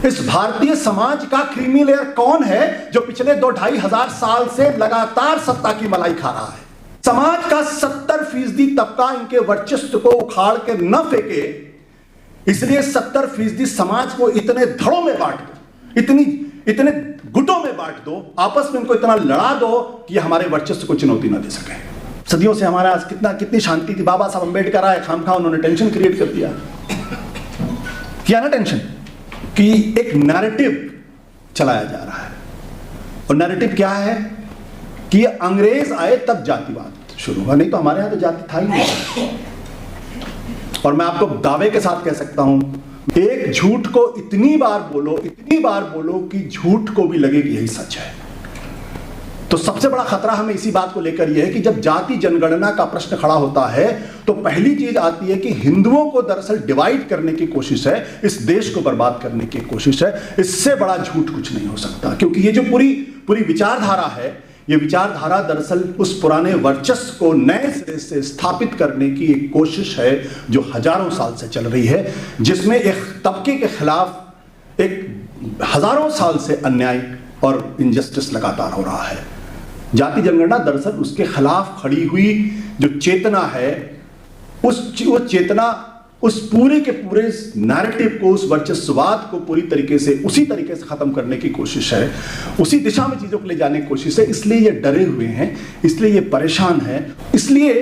इस भारतीय समाज का creamy layer कौन है जो पिछले 2-2.5 साल से लगातार सत्ता की मलाई खा रहा है? समाज का 70% तबका इनके वर्चस्व को उखाड़ के न फेंके, इसलिए 70% समाज को इतने धड़ों में बांट दो, इतने गुटों में बांट दो, आपस में इनको इतना लड़ा दो कि हमारे वर्चस्व को चुनौती ना दे सके। सदियों से हमारे आज कितनी शांति थी। बाबा साहब अंबेडकर आए, खामखा उन्होंने टेंशन क्रिएट कर दिया ना, टेंशन कि एक नैरेटिव चलाया जा रहा है। और नैरेटिव क्या है कि अंग्रेज आए तब जातिवाद शुरू हुआ, नहीं तो हमारे यहां तो जाति था ही नहीं। और मैं आपको दावे के साथ कह सकता हूं, एक झूठ को इतनी बार बोलो कि झूठ को भी लगे कि यही सच है। तो सबसे बड़ा खतरा हमें इसी बात को लेकर यह है कि जब जाति जनगणना का प्रश्न खड़ा होता है तो पहली चीज आती है कि हिंदुओं को दरअसल डिवाइड करने की कोशिश है, इस देश को बर्बाद करने की कोशिश है। इससे बड़ा झूठ कुछ नहीं हो सकता, क्योंकि ये जो पूरी विचारधारा है, ये विचारधारा दरअसल उस पुराने वर्चस्व को नए सिरे से स्थापित करने की एक कोशिश है जो हजारों साल से चल रही है, जिसमें एक तबके के खिलाफ एक हजारों साल से अन्याय और इनजस्टिस लगातार हो रहा है। जाति जनगणना दरअसल उसके खिलाफ खड़ी हुई जो चेतना है, उस चेतना उस पूरे के पूरे नैरेटिव को, उस वर्चस्ववाद को पूरी तरीके से उसी तरीके से खत्म करने की कोशिश है, उसी दिशा में चीजों को ले जाने की कोशिश है। इसलिए ये डरे हुए हैं, इसलिए ये परेशान हैं। इसलिए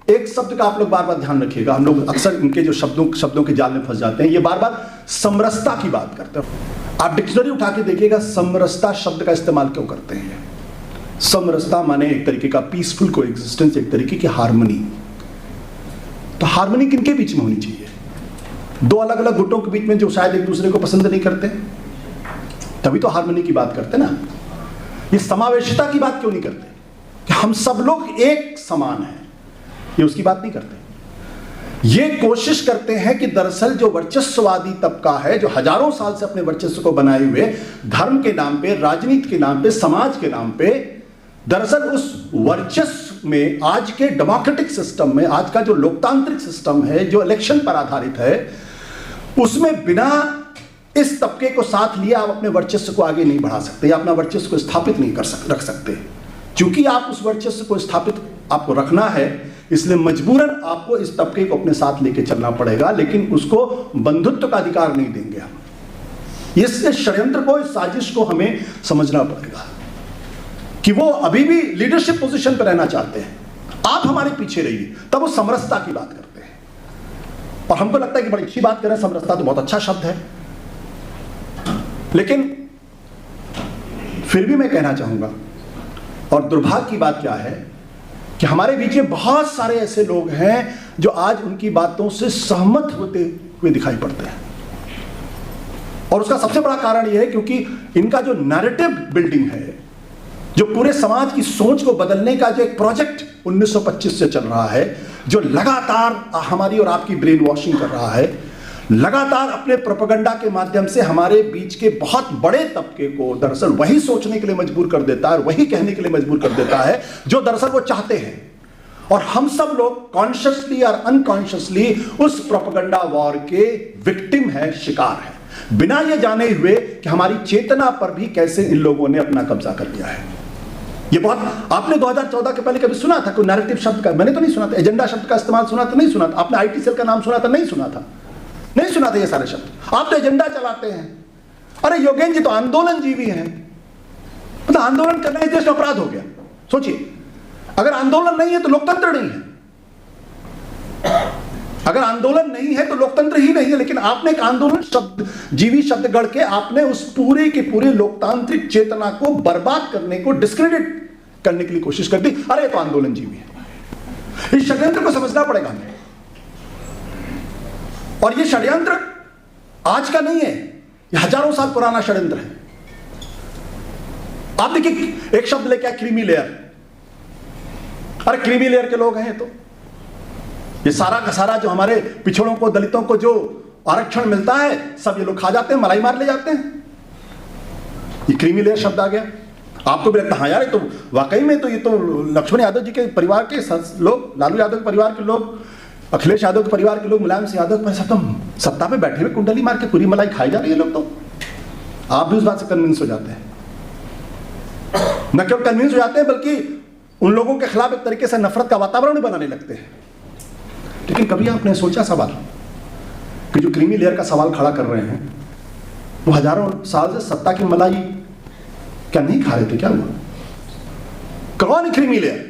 एक शब्द का आप लोग बार बार ध्यान रखिएगा, हम लोग अक्सर इनके जो शब्दों के जाल में फंस जाते हैं। ये बार बार समरसता की बात करते हैं। आप डिक्शनरी उठा के देखिएगा, समरसता शब्द का इस्तेमाल क्यों करते हैं। समरसता माने एक तरीके का पीसफुल कोएग्जिस्टेंस, एक तरीके की हार्मनी। तो हार्मनी किनके बीच में होनी चाहिए? दो अलग अलग गुटों के बीच में जो शायद एक दूसरे को पसंद नहीं करते, तभी तो हार्मनी की बात करते ना। ये समावेशिता की बात क्यों नहीं करते कि हम सब लोग एक समान हैं? ये उसकी बात नहीं करते। ये कोशिश करते हैं कि दरअसल जो वर्चस्ववादी तबका है, जो हजारों साल से अपने वर्चस्व को बनाए हुए धर्म के नाम पे, राजनीति के नाम पे, समाज के नाम पे, दरअसल उस वर्चस्व में आज के डेमोक्रेटिक सिस्टम में, आज का जो लोकतांत्रिक सिस्टम है, जो इलेक्शन पर आधारित है, उसमें बिना इस तबके को साथ लिए आप अपने वर्चस्व को आगे नहीं बढ़ा सकते, या अपना वर्चस्व को स्थापित नहीं रख सकते। क्योंकि आप उस वर्चस्व को स्थापित आपको रखना है, इसलिए मजबूरन आपको इस तबके को अपने साथ लेके चलना पड़ेगा, लेकिन उसको बंधुत्व का अधिकार नहीं देंगे हम। इस षड्यंत्र को, इस साजिश को हमें समझना पड़ेगा कि वो अभी भी लीडरशिप पोजीशन पर रहना चाहते हैं। आप हमारे पीछे रहिए, तब वो समरसता की बात करते हैं। और हमको लगता है कि बड़ी अच्छी बात कर रहे हैं, समरसता तो बहुत अच्छा शब्द है। लेकिन फिर भी मैं कहना चाहूंगा, और दुर्भाग्य की बात क्या है कि हमारे बीच में बहुत सारे ऐसे लोग हैं जो आज उनकी बातों से सहमत होते हुए दिखाई पड़ते हैं। और उसका सबसे बड़ा कारण यह है क्योंकि इनका जो नैरेटिव बिल्डिंग है, जो पूरे समाज की सोच को बदलने का जो एक प्रोजेक्ट 1925 से चल रहा है, जो लगातार हमारी और आपकी ब्रेन वॉशिंग कर रहा है, लगातार अपने प्रोपेगेंडा के माध्यम से हमारे बीच के बहुत बड़े तबके को दरअसल वही सोचने के लिए मजबूर कर देता है और वही कहने के लिए मजबूर कर देता है जो दरअसल वो चाहते हैं। और हम सब लोग कॉन्शियसली और अनकॉन्शियसली उस प्रोपेगेंडा वॉर के विक्टिम है, शिकार है, बिना ये जाने हुए कि हमारी चेतना पर भी कैसे इन लोगों ने अपना कब्जा कर लिया है। ये बहुत, आपने 2014 के पहले कभी सुना था कोई नैरेटिव शब्द का? मैंने तो नहीं सुना था। एजेंडा शब्द का इस्तेमाल सुना था? नहीं सुना था। आपने आईटी सेल का नाम सुना था? नहीं सुना था। नहीं सुना था ये सारे शब्द। आप तो एजेंडा चलाते हैं। अरे योगेंद्र जी तो आंदोलन जीवी हैं, मतलब आंदोलन करना इस देश में अपराध हो गया। सोचिए, अगर आंदोलन नहीं है तो लोकतंत्र नहीं है। अगर आंदोलन नहीं है तो लोकतंत्र ही नहीं है। लेकिन आपने एक आंदोलन शब्द, जीवी शब्द गढ़ के आपने उस पूरे के पूरे लोकतांत्रिक चेतना को बर्बाद करने को, डिस्क्रेडिट करने के लिए कोशिश कर दी। अरे तो आंदोलन जीवी है। इस षड्यंत्र को समझना पड़ेगा हमें। और ये षड्यंत्र आज का नहीं है, ये हजारों साल पुराना षड्यंत्र है। आप देखिए, एक शब्द लेके आए, क्रीमी लेयर। अरे क्रीमी लेयर के लोग हैं तो ये सारा का सारा जो हमारे पिछड़ों को, दलितों को जो आरक्षण मिलता है, सब ये लोग खा जाते हैं, मलाई मार ले जाते हैं। ये क्रीमी लेयर शब्द आ गया। आपको भी लगता है हाँ यार, ये तो वाकई में तो ये तो लक्ष्मण यादव जी के परिवार के लोग, लालू यादव के परिवार के लोग, अखिलेश यादव के परिवार के लोग, मुलायम सिंह यादव के सब तो सत्ता पे बैठे हुए कुंडली मार के पूरी मलाई खाई जा रही है लोग। तो आप भी उस बात से कन्विंस हो जाते हैं, न केवल कन्विंस हो जाते हैं बल्कि उन लोगों के खिलाफ एक तरीके से नफरत का वातावरण बनाने लगते हैं। लेकिन कभी आपने सोचा सवाल कि जो क्रीमी लेयर का सवाल खड़ा कर रहे हैं वो हजारों साल से सत्ता की मलाई क्या नहीं खा रहे थे? क्या हुआ? कौन है क्रीमी लेयर?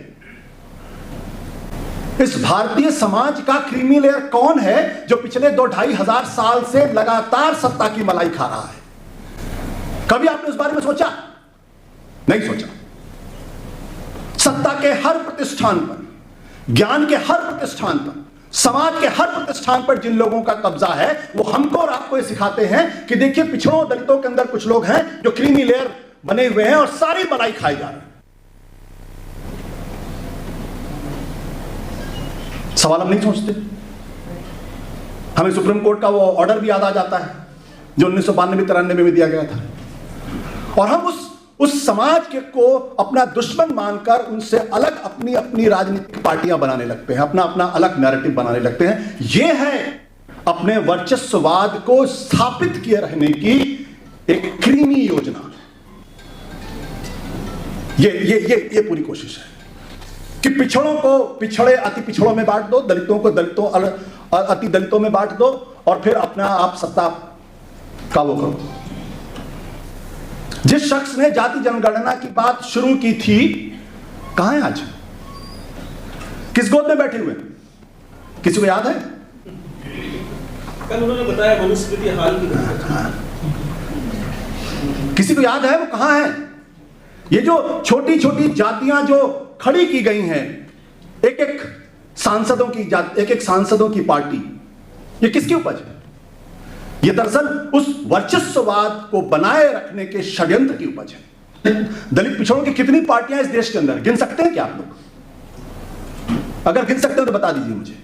इस भारतीय समाज का क्रीमी लेयर कौन है जो पिछले 2-2.5 हजार साल से लगातार सत्ता की मलाई खा रहा है? कभी आपने उस बारे में सोचा? नहीं सोचा। सत्ता के हर प्रतिष्ठान पर, ज्ञान के हर प्रतिष्ठान पर, समाज के हर प्रतिष्ठान पर जिन लोगों का कब्जा है वो हमको और आपको ये सिखाते हैं कि देखिए पिछड़ों दलितों के अंदर कुछ लोग हैं जो क्रीमी लेयर बने हुए हैं और सारी मलाई खाई जा रहे हैं। सवाल हम नहीं सोचते। हमें सुप्रीम कोर्ट का वो ऑर्डर भी याद आ जाता है जो 1992-93 में दिया गया था, और हम उस समाज के को अपना दुश्मन मानकर उनसे अलग अपनी अपनी राजनीतिक पार्टियां बनाने लगते हैं, अपना अपना अलग नैरेटिव बनाने लगते हैं। यह है अपने वर्चस्ववाद को स्थापित किए रहने की एक क्रीमी योजना। ये पूरी कोशिश है कि पिछड़ों को पिछड़े अति पिछड़ों में बांट दो, दलितों को दलितों अति दलितों में बांट दो और फिर अपना आप सत्ता का वो करो। जिस शख्स ने जाति जनगणना की बात शुरू की थी कहां है आज? किस गोद में बैठे हुए? किसी को याद है? कल उन्होंने बताया मनुस्मृति हाल की। किसी को याद है वो कहां है? ये जो छोटी छोटी जातियां जो खड़ी की गई हैं, एक एक सांसदों की पार्टी, ये किसकी उपज है? ये दरअसल उस वर्चस्ववाद को बनाए रखने के षड्यंत्र की उपज है। दलित पिछड़ों की कितनी पार्टियां इस देश के अंदर गिन सकते हैं क्या आप लोग? अगर गिन सकते हो तो बता दीजिए मुझे।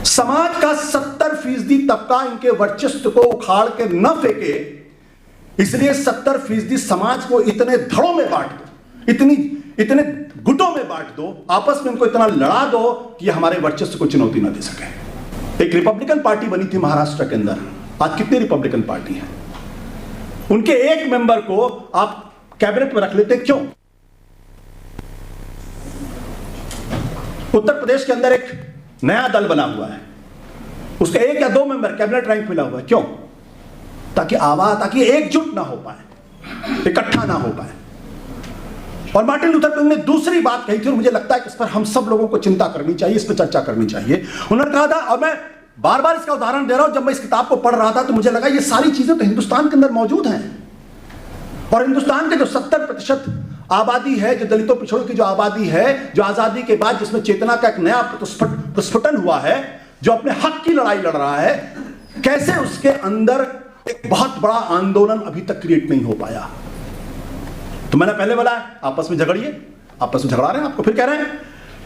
समाज का 70% तबका इनके वर्चस्व को उखाड़ के न फेंके, इसलिए 70% समाज को इतने धड़ों में बांट दो, इतने गुटों में बांट दो, आपस में इनको इतना लड़ा दो कि हमारे वर्चस्व को चुनौती ना दे सके। एक रिपब्लिकन पार्टी बनी थी महाराष्ट्र के अंदर, आज कितनी रिपब्लिकन पार्टी है? उनके एक मेंबर को आप कैबिनेट में रख लेते, क्यों? उत्तर प्रदेश के अंदर एक नया दल बना हुआ है, उसके 1 या 2 मेंबर कैबिनेट रैंक मिला हुआ है, क्यों? ताकि एकजुट ना हो पाए, इकट्ठा ना हो पाए। और मार्टिन लूथर किंग ने दूसरी बात कही थी और मुझे लगता है कि इस पर हम सब लोगों को चिंता करनी चाहिए, इस पर चर्चा करनी चाहिए। उन्होंने कहा था, और मैं बार बार इसका उदाहरण दे रहा हूं, जब मैं इस किताब को पढ़ रहा था तो मुझे लगा ये सारी चीजें तो हिंदुस्तान के अंदर मौजूद हैं, और हिंदुस्तान के जो 70% आबादी है, जो दलितों पिछड़ों की जो आबादी है, जो आजादी के बाद जिसमें चेतना का एक नया प्रस्फुटन हुआ है, जो अपने हक की लड़ाई लड़ रहा है, कैसे उसके अंदर एक बहुत बड़ा आंदोलन अभी तक क्रिएट नहीं हो पाया। तो मैंने पहले बोला आपस में झगड़िए, आपस में झगड़ा रहे हैं, आपको फिर कह रहे हैं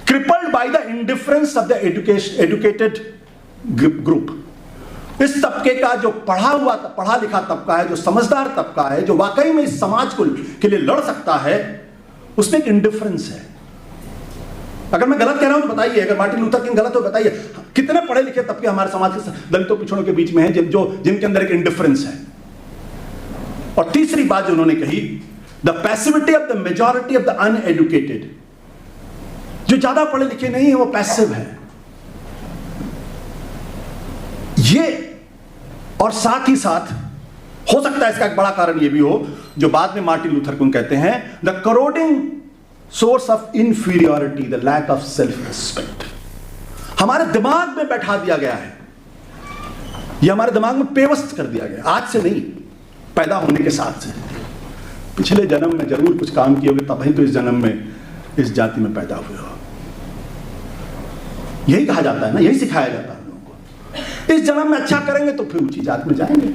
crippled by the indifference of the educated group. इस तबके का जो पढ़ा लिखा तबका है, जो समझदार तबका है, जो वाकई में इस समाज के लिए लड़ सकता है, उसमें एक इंडिफरेंस है। अगर मैं गलत कह रहा हूं तो बताइए, अगर मार्टिन लूथर किंग गलत हो बताइए। कितने पढ़े लिखे तबके हमारे समाज के दलितों पिछड़ों के बीच में हैं जिनके अंदर एक इंडिफरेंस है। और तीसरी बात जो उन्होंने कही, the passivity of the majority of the uneducated. जो ज्यादा पढ़े लिखे नहीं है वो पैसिव है। ये और साथ ही साथ हो सकता है इसका एक बड़ा कारण यह भी हो, जो बाद में मार्टिन लूथर किंग कहते हैं, the corroding source of inferiority, the lack of self respect. हमारे दिमाग में बैठा दिया गया है, यह हमारे दिमाग में पेवस्त कर दिया गया, आज से नहीं, पैदा होने के साथ से। पिछले जन्म में जरूर कुछ काम किए होंगे, तभी तो इस जन्म में इस जाति में पैदा हुए हो। यही कहा जाता है ना, यही सिखाया जाता है लोगों को, इस जन्म में अच्छा करेंगे तो फिर ऊंची जात में जाएंगे।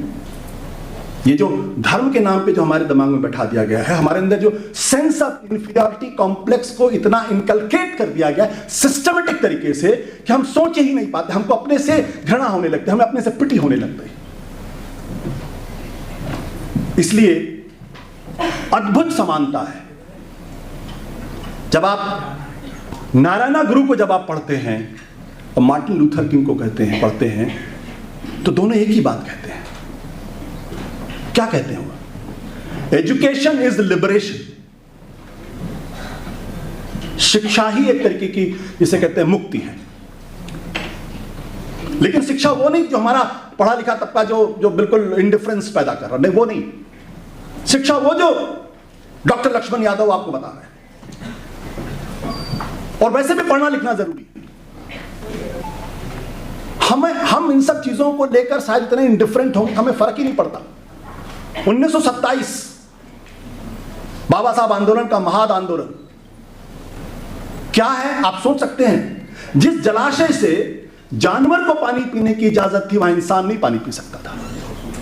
ये जो धर्म के नाम पे जो हमारे दिमाग में बैठा दिया गया है, हमारे अंदर जो सेंस ऑफ इंफीरियरिटी कॉम्प्लेक्स को इतना इनकलकेट कर दिया गया सिस्टमेटिक तरीके से कि हम सोच ही नहीं पाते, हमको अपने से घृणा होने लगती है, हमें अपने से पिटी होने लगती है। इसलिए अद्भुत समानता है। जब आप नारायणा गुरु को जब आप पढ़ते हैं और मार्टिन लूथर किंग को कहते हैं पढ़ते हैं, तो दोनों एक ही बात कहते हैं, क्या कहते हैं वो? Education is liberation. शिक्षा ही एक तरीके की जिसे कहते हैं मुक्ति है। लेकिन शिक्षा वो नहीं जो हमारा पढ़ा लिखा तबका जो बिल्कुल इंडिफरेंस पैदा कर रहा, नहीं वो नहीं। शिक्षा वो जो डॉक्टर लक्ष्मण यादव आपको बता रहे हैं। और वैसे भी पढ़ना लिखना जरूरी है। हम इन सब चीजों को लेकर शायद इतने इंडिफरेंट होंगे, हमें फर्क ही नहीं पड़ता। 1927 बाबा साहब आंदोलन का महाद आंदोलन क्या है आप सोच सकते हैं? जिस जलाशय से जानवर को पानी पीने की इजाजत थी वहां इंसान नहीं पानी पी सकता था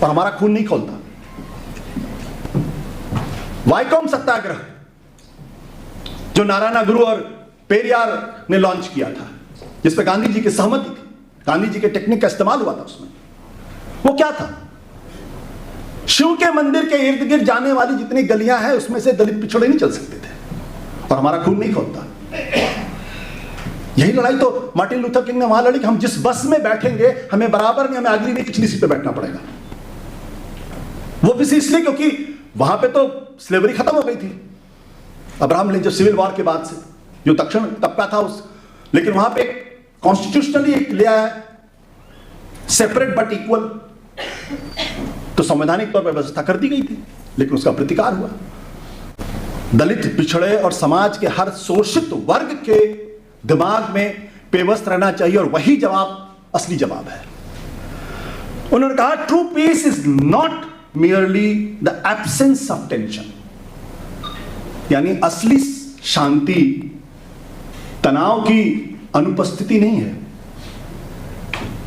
और हमारा खून नहीं खोलता। वाइकोम सत्याग्रह जो नारायण गुरु और पेरियार ने लॉन्च किया था, जिस पे गांधी जी की सहमति थी, गांधी जी के टेक्निक का इस्तेमाल हुआ था उसमें, वो क्या था? शिव के मंदिर के इर्द गिर्द जाने वाली जितनी गलियां हैं उसमें से दलित पिछड़े नहीं चल सकते थे और हमारा खून नहीं खोलता। यही लड़ाई तो मार्टिन लूथर किंग ने वहां लड़ी कि हम जिस बस में बैठेंगे हमें बराबर नहीं, हमें अगली नहीं पिछली सीट पे बैठना पड़ेगा। वो भी इसलिए क्योंकि वहां पे तो स्लेवरी खत्म हो गई थी अब्राहम लिंकन जो सिविल वॉर के बाद से जो दक्षिण तबका था उस, लेकिन वहां पे कॉन्स्टिट्यूशनली एक लिया है सेपरेट बट इक्वल, तो संवैधानिक तौर पर व्यवस्था कर दी गई थी, लेकिन उसका प्रतिकार हुआ। दलित पिछड़े और समाज के हर शोषित वर्ग के दिमाग में पेवस्त रहना चाहिए और वही जवाब असली जवाब है। उन्होंने कहा true peace is not merely the absence of tension, यानी असली शांति तनाव की अनुपस्थिति नहीं है,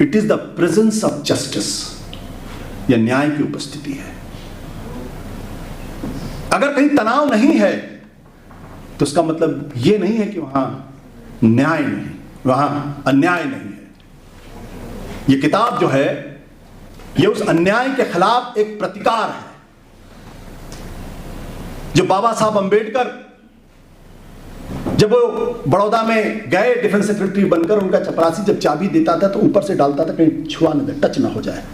it is the presence of justice, या न्याय की उपस्थिति है। अगर कहीं तनाव नहीं है तो उसका मतलब यह नहीं है कि वहां न्याय नहीं, वहां अन्याय नहीं है। यह किताब जो है यह उस अन्याय के खिलाफ एक प्रतिकार है जो बाबा साहब अंबेडकर जब वो बड़ौदा में गए डिफेंस सेक्रेटरी बनकर, उनका चपरासी जब चाबी देता था तो ऊपर से डालता था कहीं छुआ न दे, टच ना हो जाए।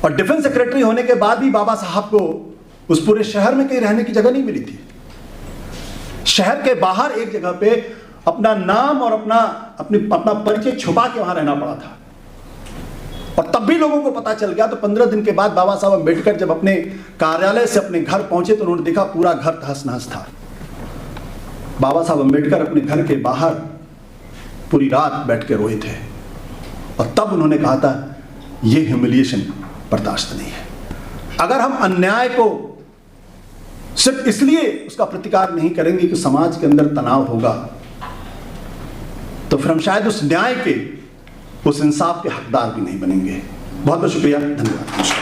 और डिफेंस सेक्रेटरी होने के बाद भी बाबा साहब को उस पूरे शहर में कहीं रहने की जगह नहीं मिली थी। शहर के बाहर एक जगह पे अपना नाम और अपना परिचय छुपा के वहां रहना पड़ा था। और तब भी लोगों को पता चल गया तो 15 दिन के बाद बाबा साहब अंबेडकर जब अपने कार्यालय से अपने घर पहुंचे तो उन्होंने देखा पूरा घर तहस नहस था। बाबा साहब अंबेडकर अपने घर के बाहर पूरी रात बैठ के रोए थे और तब उन्होंने कहा था यह ह्यूमिलिएशन बर्दाश्त नहीं है। अगर हम अन्याय को सिर्फ इसलिए उसका प्रतिकार नहीं करेंगे कि समाज के अंदर तनाव होगा, तो फिर हम शायद उस न्याय के, उस इंसाफ के हकदार भी नहीं बनेंगे। बहुत बहुत शुक्रिया, धन्यवाद।